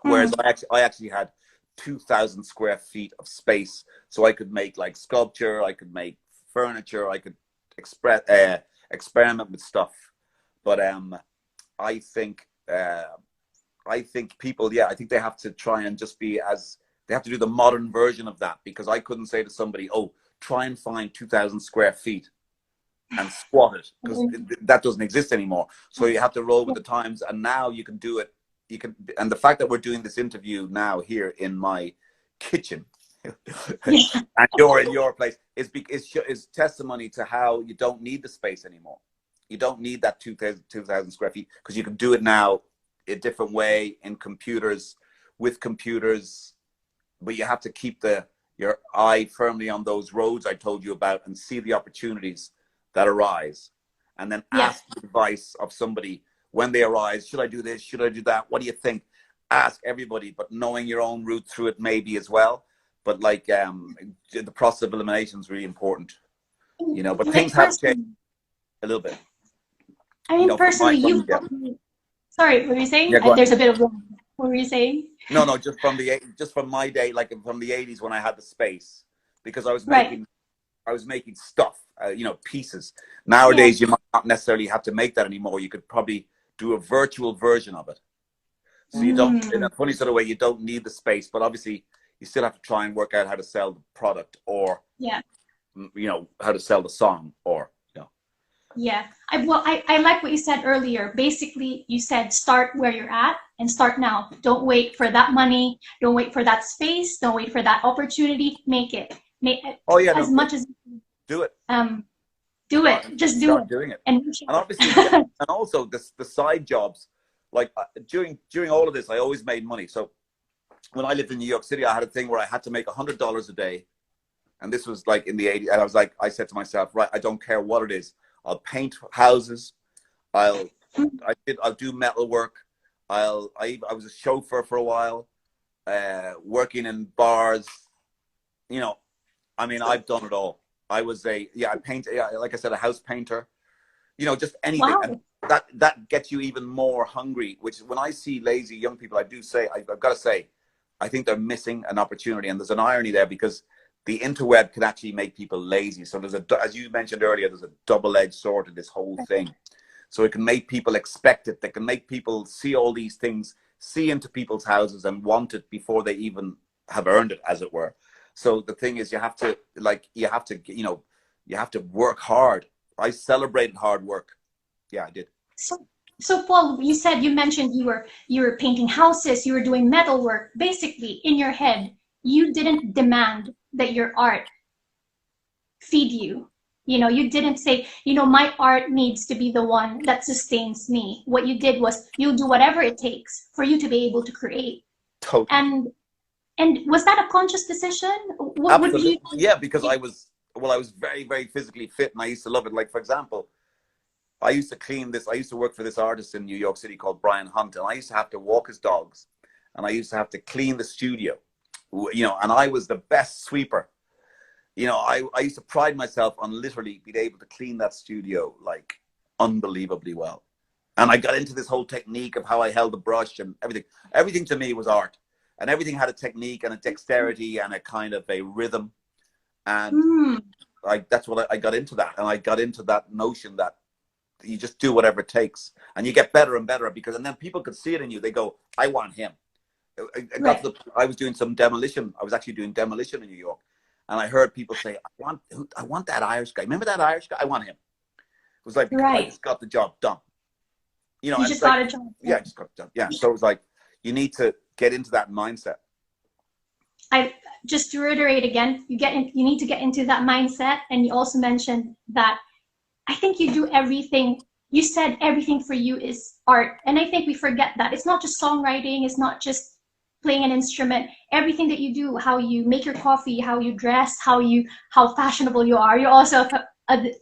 Whereas I actually had 2,000 square feet of space, so I could make like sculpture, I could make furniture, I could experiment with stuff. But I think people, I think they have to try and just they have to do the modern version of that, because I couldn't say to somebody, oh, try and find 2,000 square feet and squat it, because that doesn't exist anymore. So you have to roll with the times, and now you can do it. And the fact that we're doing this interview now here in my kitchen and you're in your place is testimony to how you don't need the space anymore. You don't need that 2,000 square feet because you can do it now a different way in computers, with computers, but you have to keep your eye firmly on those roads I told you about and see the opportunities that arise, and then ask the advice of somebody when they arise. Should I do this? Should I do that? What do you think? Ask everybody, but knowing your own route through it maybe as well. But like the process of elimination is really important, you know. But Like things have changed a little bit. I mean, personally, you. Sorry, what were you saying? Yeah, There's a bit of. What were you saying? No, just from my day, like from the 80s when I had the space, because I was making stuff, you know, pieces. Nowadays, you might not necessarily have to make that anymore. You could probably do a virtual version of it. So you don't, in a funny sort of way, you don't need the space, but obviously you still have to try and work out how to sell the product, or, you know, how to sell the song, or, you know. Yeah, I like what you said earlier. Basically, you said start where you're at and start now. Don't wait for that money. Don't wait for that space. Don't wait for that opportunity. Make it. As much as do it. Do it. Just do it. Doing it. And obviously, and also the side jobs. Like during all of this, I always made money. So when I lived in New York City, I had a thing where I had to make $100 a day, and this was like in the 80s. And I said to myself, right, I don't care what it is. I'll paint houses. I'll do metal work. I was a chauffeur for a while, working in bars. You know, I mean, I've done it all. I was I paint, like I said, a house painter. You know, just anything. Wow. And that gets you even more hungry. Which when I see lazy young people, I do say, I've got to say, I think they're missing an opportunity. And there's an irony there, because the interweb can actually make people lazy. So there's as you mentioned earlier, there's a double-edged sword to this whole thing. So it can make people expect it. They can make people see all these things, see into people's houses and want it before they even have earned it, as it were. So the thing is, you have to work hard. I celebrated hard work. Yeah, I did. So Paul, you mentioned you were painting houses, you were doing metal work. Basically, in your head, you didn't demand that your art feed you. You know, you didn't say, you know, my art needs to be the one that sustains me. What you did was you'll do whatever it takes for you to be able to create. Totally. And was that a conscious decision? Absolutely. Yeah, because I was very, very physically fit, and I used to love it. Like, for example, I used to work for this artist in New York City called Brian Hunt, and I used to have to walk his dogs, and I used to have to clean the studio, you know, and I was the best sweeper. You know, I used to pride myself on literally being able to clean that studio like unbelievably well. And I got into this whole technique of how I held the brush and everything. Everything to me was art, and everything had a technique and a dexterity and a kind of a rhythm. And that's what I got into that. And I got into that notion that you just do whatever it takes, and you get better and better, because, and then people could see it in you. They go, I want him. I was doing some demolition. I was actually doing demolition in New York. And I heard people say, I want that Irish guy. Remember that Irish guy? I want him. It was like, I just got the job done. You know, you just got a job. Yeah, I just got it done. Yeah. So it was like, you need to get into that mindset. I just to reiterate again, you need to get into that mindset. And you also mentioned that I think you do everything. You said everything for you is art. And I think we forget that. It's not just songwriting. It's not just playing an instrument. Everything that you do, how you make your coffee, how you dress, how fashionable you are. You're also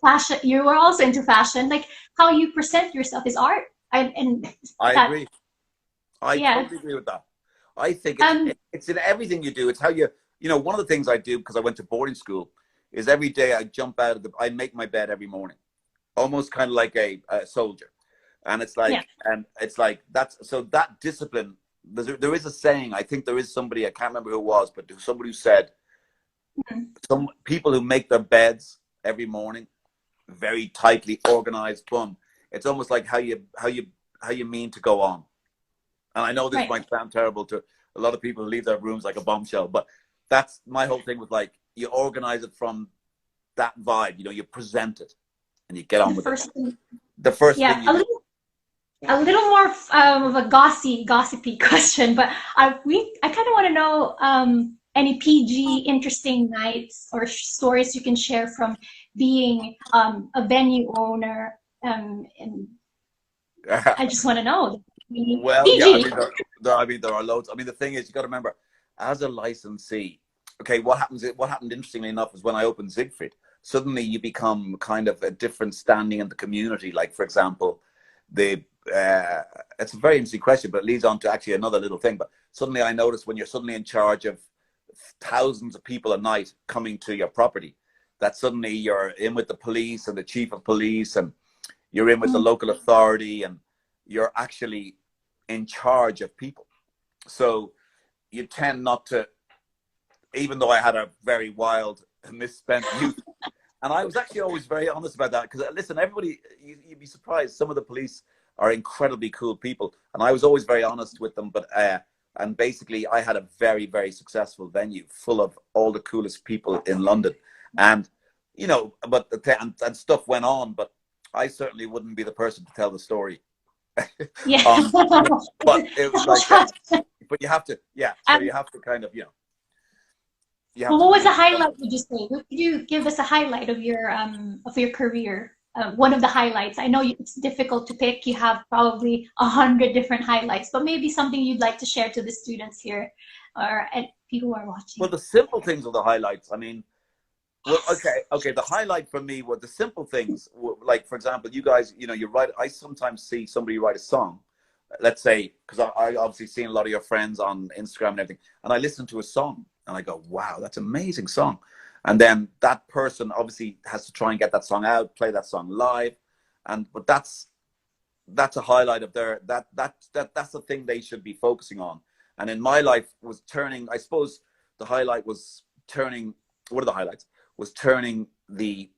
fashion. You are also into fashion. Like how you present yourself is art. I agree. I totally agree with that. I think it's in everything you do. It's how you know, one of the things I do, because I went to boarding school, is every day I jump out of I make my bed every morning, almost kind of like a soldier. And it's like, and it's like, that discipline. There is a saying, I think there is somebody, I can't remember who it was, but there's somebody who said, some people who make their beds every morning, very tightly organized, boom. It's almost like how you mean to go on. And I know this might sound terrible to a lot of people who leave their rooms like a bombshell, but that's my whole thing with, like, you organize it from that vibe, you know, you present it and you get on with it. The first thing you do. A little more of a gossipy question, but I kind of want to know any PG interesting nights or stories you can share from being a venue owner And I just want to know. Well, yeah, I mean, there are loads. I mean, the thing is, you got to remember, as a licensee, okay, what happened, interestingly enough, is when I opened Zigfrid, suddenly you become kind of a different standing in the community. Like, for example, it's a very interesting question, but it leads on to actually another little thing. But suddenly I noticed when you're suddenly in charge of thousands of people a night coming to your property, that suddenly you're in with the police and the chief of police, and you're in with the local authority, and you're actually in charge of people. So you tend not to, even though I had a very wild, misspent youth, and I was actually always very honest about that, because listen, everybody, you'd be surprised, some of the police are incredibly cool people, and I was always very honest with them. But and basically I had a very, very successful venue full of all the coolest people in London, and you know, but and stuff went on, but I certainly wouldn't be the person to tell the story. Yeah. But it was like, but you have to, yeah. So you have to kind of, you know. Well, what was the highlight? Would you say? Could you give us a highlight of your career? One of the highlights. I know it's difficult to pick. You have probably 100 different highlights, but maybe something you'd like to share to the students here, or people who are watching. Well, the simple things are the highlights. I mean, well, okay. The highlight for me were the simple things. Like, for example, you guys, you know, you write. I sometimes see somebody write a song. Let's say, because I obviously seen a lot of your friends on Instagram and everything, and I listen to a song and I go, wow, that's an amazing song. And then that person obviously has to try and get that song out, play that song live, but that's a highlight of that's the thing they should be focusing on. And in my life was turning. I suppose the highlight was turning. What are the highlights? Was turning the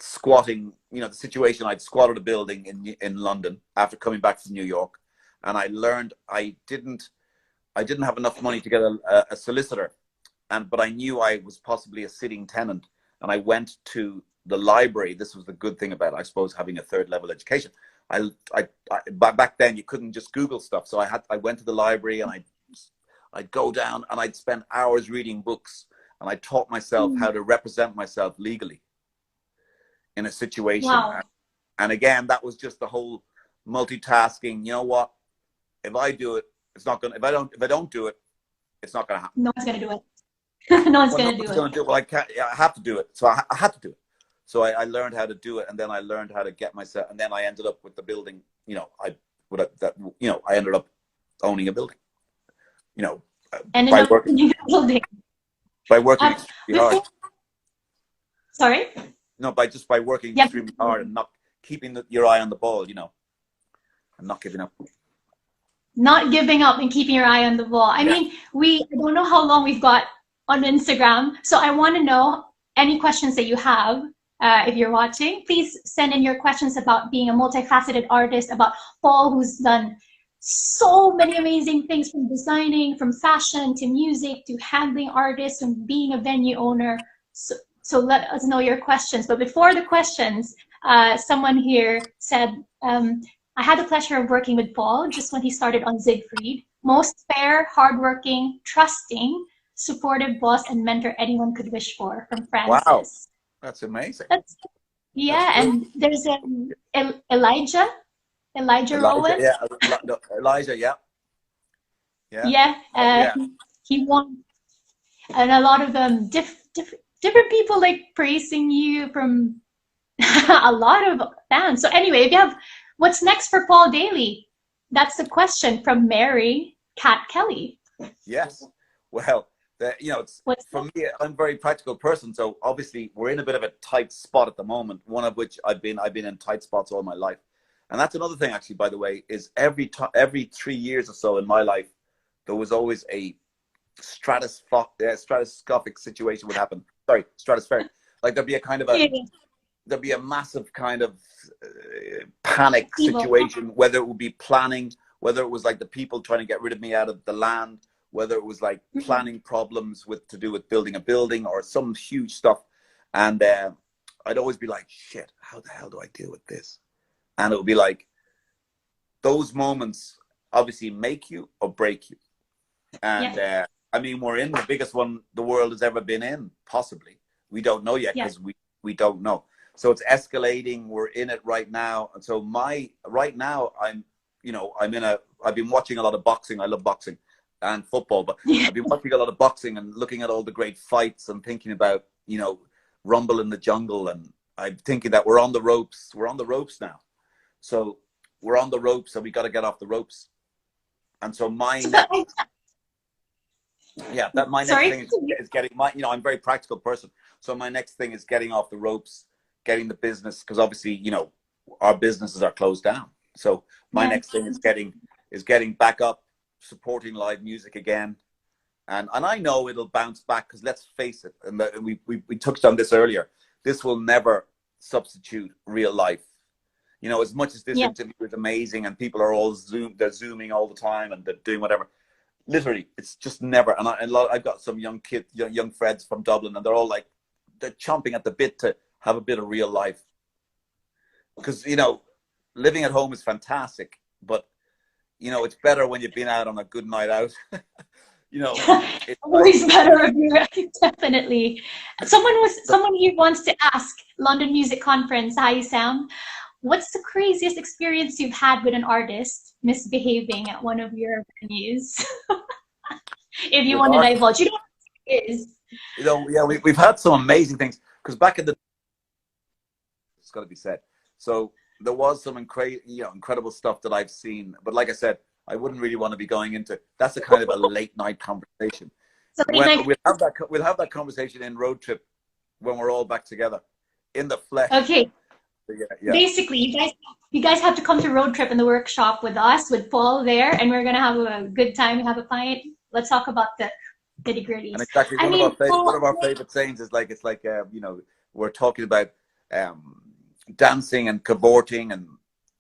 squatting, you know, the situation. I'd squatted a building in London after coming back from New York, and I learned I didn't have enough money to get a solicitor, but I knew I was possibly a sitting tenant, and I went to the library. This was the good thing about, I suppose, having a third level education. Back then you couldn't just Google stuff, so I went to the library, and I'd go down and I'd spend hours reading books, and I taught myself how to represent myself legally in a situation. Wow. And again, that was just the whole multitasking. You know what? If I do it, it's not gonna. If I don't do it, it's not gonna happen. No one's gonna do it. No one's gonna do it. Well, I can't. I have to do it. So I had to do it. So I learned how to do it, and then I learned how to get myself. And then I ended up with the building. You know, I ended up owning a building. You know, by working extremely hard. Sorry. No, by working extremely hard and not keeping your eye on the ball. You know, and not giving up. Not giving up and keeping your eye on the ball. I mean, I don't know how long we've got on Instagram, so I want to know any questions that you have. If you're watching, please send in your questions about being a multifaceted artist, about Paul, who's done so many amazing things, from designing, from fashion to music to handling artists and being a venue owner. So let us know your questions. But before the questions, someone here said, I had the pleasure of working with Paul just when he started on Zigfrid. Most fair, hardworking, trusting, supportive boss and mentor anyone could wish for, from Francis. Wow, that's amazing. And there's Elijah Rowan. Yeah, Elijah, yeah. He won, and a lot of different people like praising you from a lot of fans. So anyway, if you have, what's next for Paul Daly? That's the question from Mary Cat Kelly. Yes. Well, you know, for me, I'm a very practical person. So obviously we're in a bit of a tight spot at the moment, one of which I've been in tight spots all my life. And that's another thing, actually, by the way, is every 3 years or so in my life, there was always a stratoscopic situation would happen. Sorry, stratospheric. Like there'd be a kind of there'd be a massive kind of panic situation, whether it would be planning, whether it was like the people trying to get rid of me out of the land, whether it was like planning problems to do with building a building or some huge stuff. And I'd always be like, shit, how the hell do I deal with this? And it would be like, those moments obviously make you or break you. And I mean, we're in the biggest one the world has ever been in, possibly. We don't know yet because we don't know. So it's escalating. We're in it right now. And so right now I'm, I've been watching a lot of boxing. I love boxing and football, but Yeah. I've been watching a lot of boxing and looking at all the great fights and thinking about, Rumble in the Jungle. And I'm thinking that we're on the ropes. We're on the ropes now. So we're on the ropes, and we got to get off the ropes. And so my next Sorry? thing is getting I'm a very practical person. So my next thing is getting off the ropes, getting the business, because obviously, our businesses are closed down. So my next thing is getting back up, supporting live music again. And I know it'll bounce back, because let's face it, and we touched on this earlier, this will never substitute real life. As much as this interview is amazing and people are all they're Zooming all the time and they're doing whatever. Literally, it's just never. And I've got some young kids, young Freds from Dublin, and they're all like, they're chomping at the bit to have a bit of real life. Because, living at home is fantastic, but, it's better when you've been out on a good night out. It's always better if you Definitely. Someone here wants to ask, London Music Conference, hi Sam, what's the craziest experience you've had with an artist misbehaving at one of your venues? If you want to divulge, you know what it is. We've had some amazing things, because back in the, it's got to be said. So there was some incredible stuff that I've seen, but like I said, I wouldn't really want to be going into. That's a kind of a late night conversation. So we'll have that conversation in Road Trip when we're all back together in the flesh. Okay. Yeah. Basically, you guys have to come to Road Trip in the workshop with us, with Paul there, and we're gonna have a good time. We have a client. Let's talk about the nitty-gritties. And exactly, one of our favorite sayings is like, it's like we're talking about dancing and cavorting and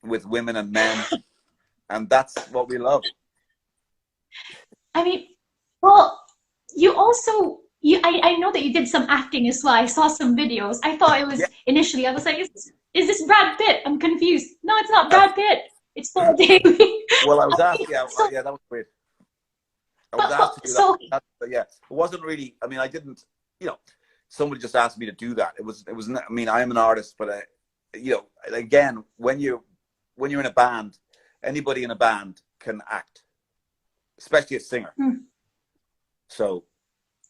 with women and men, and that's what we love. I mean, well, you also. I know that you did some acting as well. I saw some videos. I thought it was initially. I was like, is this Brad Pitt? I'm confused. No, it's not Brad Pitt. It's Paul Daly. Well, I was asked. That was weird. I was asked to do that. But yeah, it wasn't really. I mean, I didn't. Somebody just asked me to do that. It was. I mean, I am an artist, but again, when you're in a band, anybody in a band can act, especially a singer. So.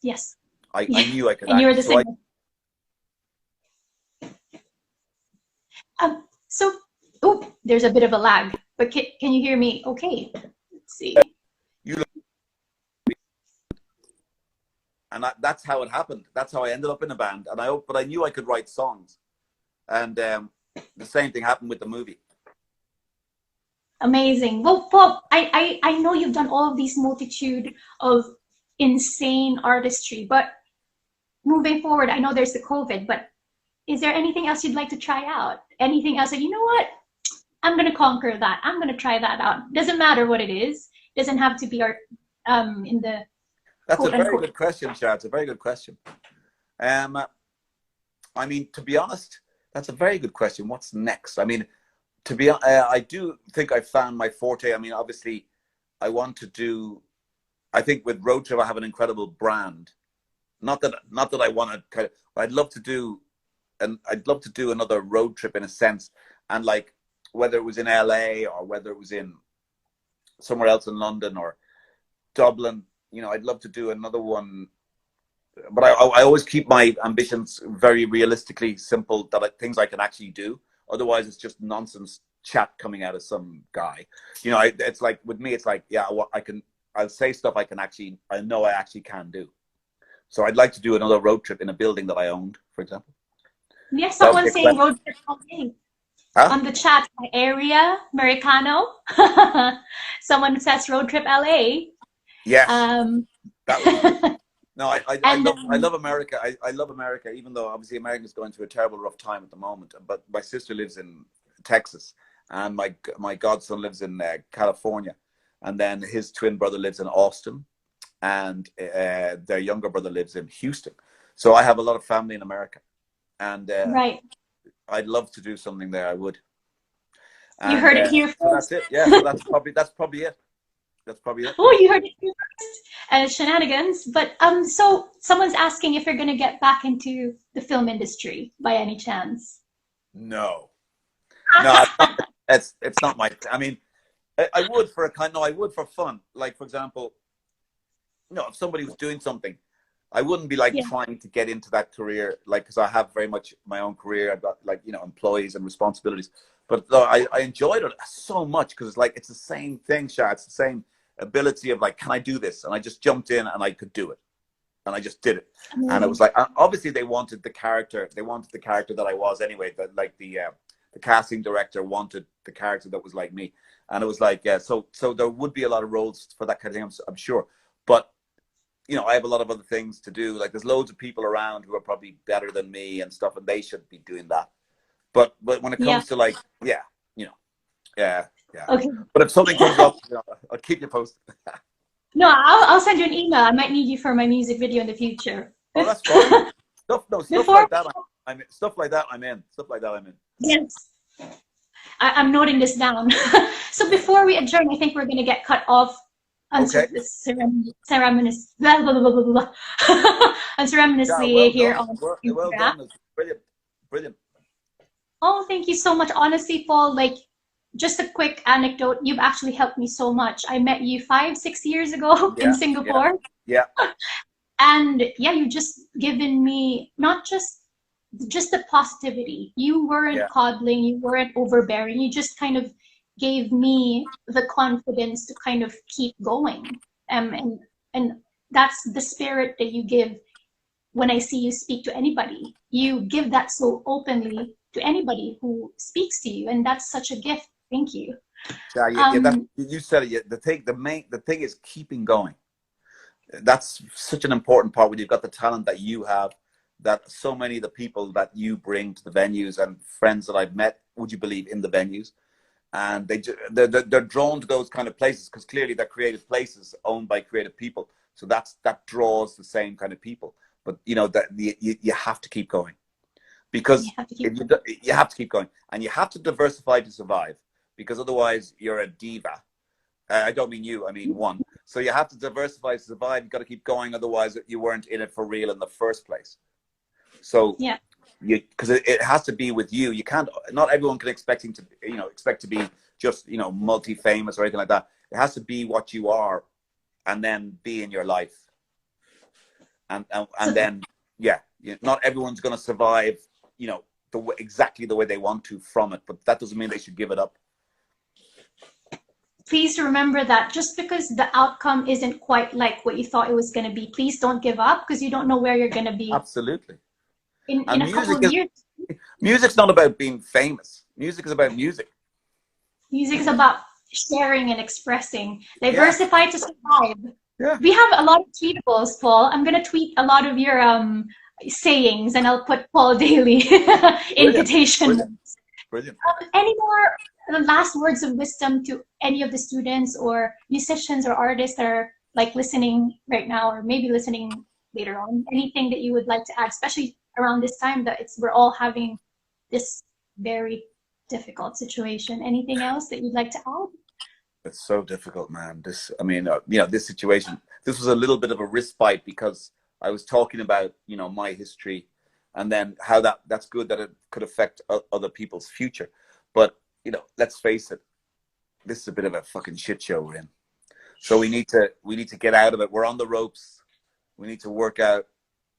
Yes. I knew I could and act. You're the singer. There's a bit of a lag, but can you hear me okay? Let's see. And that's how it happened. That's how I ended up in a band. But I knew I could write songs. And the same thing happened with the movie. Amazing. Well, Paul, I know you've done all of these multitude of insane artistry, but moving forward, I know there's the COVID, but is there anything else you'd like to try out? Anything else that, you know what, I'm going to conquer that. I'm going to try that out. Doesn't matter what it is. Doesn't have to be in the. That's a very good question, Chad. It's a very good question. I mean, to be honest, that's a very good question. What's next? I mean, I do think I found my forte. I mean, obviously, I think with Road Trip, I have an incredible brand. Not that I want to. I'd love to do another road trip in a sense, and like whether it was in LA or whether it was in somewhere else in London or Dublin, I'd love to do another one. But I always keep my ambitions very realistically simple, things I can actually do. Otherwise, it's just nonsense chat coming out of some guy. It's like with me, it's like I'll say stuff I know I actually can do. So I'd like to do another road trip in a building that I owned, for example. Yes, someone's saying Road Trip LA. On the chat, my area, Americano. Someone says Road Trip LA. Yes. I love America. I love America, even though obviously America's going through a terrible rough time at the moment. But my sister lives in Texas, and my godson lives in California. And then his twin brother lives in Austin, and their younger brother lives in Houston. So I have a lot of family in America, and right. I'd love to do something there. I would. And, you heard it here first. So that's it. Yeah, so that's probably it. That's probably it. Oh, you heard it here first. Shenanigans. But so someone's asking if you're going to get back into the film industry by any chance. No, no, it's not my. I mean, I would for a kind. No, I would for fun. Like for example, if somebody was doing something, I wouldn't be like Yeah. trying to get into that career, like because I have very much my own career. I've got like employees and responsibilities. But no, I enjoyed it so much because it's the same thing, Sha. It's the same ability of like, can I do this? And I just jumped in and I could do it, and I just did it. And it was like, obviously they wanted the character. They wanted the character that I was anyway. That like the casting director wanted the character that was like me, and it was like, so there would be a lot of roles for that kind of thing, I'm sure. But I have a lot of other things to do. Like there's loads of people around who are probably better than me and stuff, and they should be doing that. But when it comes to like, yeah. Okay. But if something comes up, I'll keep you posted. No, I'll send you an email. I might need you for my music video in the future. Oh, that's fine. Stuff like that. Stuff like that. I'm in. Stuff like that. I'm in. Yes. I'm noting this down. So before we adjourn, I think we're going to get cut off unceremoniously here on Instagram. Well done. Brilliant. Brilliant. Oh, thank you so much. Honestly, Paul, like, just a quick anecdote. You've actually helped me so much. I met you 5-6 years ago in Singapore. Yeah. And yeah, you just given me not just the positivity. You weren't coddling, you weren't overbearing. You just kind of gave me the confidence to kind of keep going. And that's the spirit that you give when I see you speak to anybody. You give that so openly to anybody who speaks to you, and that's such a gift. Thank you. You said it. The thing is keeping going. That's such an important part when you've got the talent that you have, that so many of the people that you bring to the venues and friends that I've met, would you believe, in the venues, and they're drawn to those kind of places because clearly they're creative places owned by creative people. So that draws the same kind of people. But that you have to keep going, because you have to keep going, and you have to diversify to survive, because otherwise you're a diva. I don't mean you, I mean one. So you have to diversify to survive. You've got to keep going, otherwise you weren't in it for real in the first place. So because it has to be with you. You can't. Not everyone can expect to be just multi-famous or anything like that. It has to be what you are, and then be in your life. And then not everyone's going to survive exactly the way they want to from it, but that doesn't mean they should give it up. Please remember that just because the outcome isn't quite like what you thought it was going to be, please don't give up, because you don't know where you're going to be. Absolutely. In a couple of years. Music's not about being famous. Music is about music. Music is about sharing and expressing. Diversify to survive. Yeah. We have a lot of tweetables, Paul. I'm going to tweet a lot of your sayings, and I'll put Paul Daly invitation. Brilliant. Any more last words of wisdom to any of the students or musicians or artists that are like listening right now, or maybe listening later on? Anything that you would like to add, especially around this time that we're all having this very difficult situation? Anything else that you'd like to add? It's so difficult, man. This situation, this was a little bit of a respite, because I was talking about, my history, and then how that's good that it could affect other people's future. But, let's face it, this is a bit of a fucking shit show we're in. So we need to get out of it. We're on the ropes. We need to work out.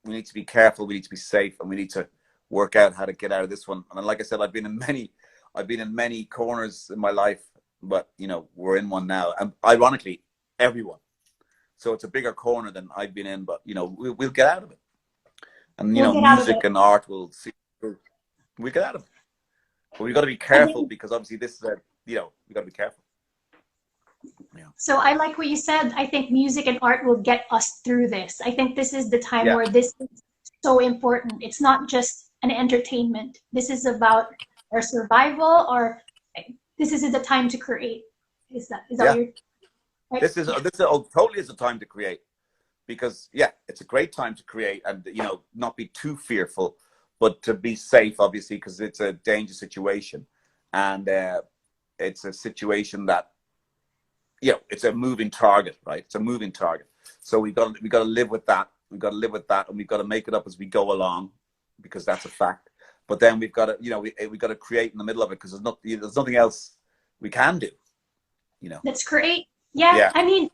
We need to be careful. We need to be safe, and we need to work out how to get out of this one. And like I said, I've been in many corners in my life, but we're in one now, and ironically, everyone. So it's a bigger corner than I've been in, but we'll get out of it. And music and art will see. We get out of it, but we've got to be careful, because obviously this is we got to be careful. Yeah. So I like what you said. I think music and art will get us through this. I think this is the time where this is so important. It's not just an entertainment. This is about our survival, or this is the time to create. Is that what you're? Right? This is totally is a time to create, because it's a great time to create, and not be too fearful, but to be safe, obviously, because it's a dangerous situation, and it's a situation that it's a moving target, right? It's a moving target. So we got to live with that. We've got to live with that, and we've got to make it up as we go along, because that's a fact. but then we've got to, you know, we got to create in the middle of it, because there's nothing else we can do, you know. That's great. Yeah, Yeah. I mean,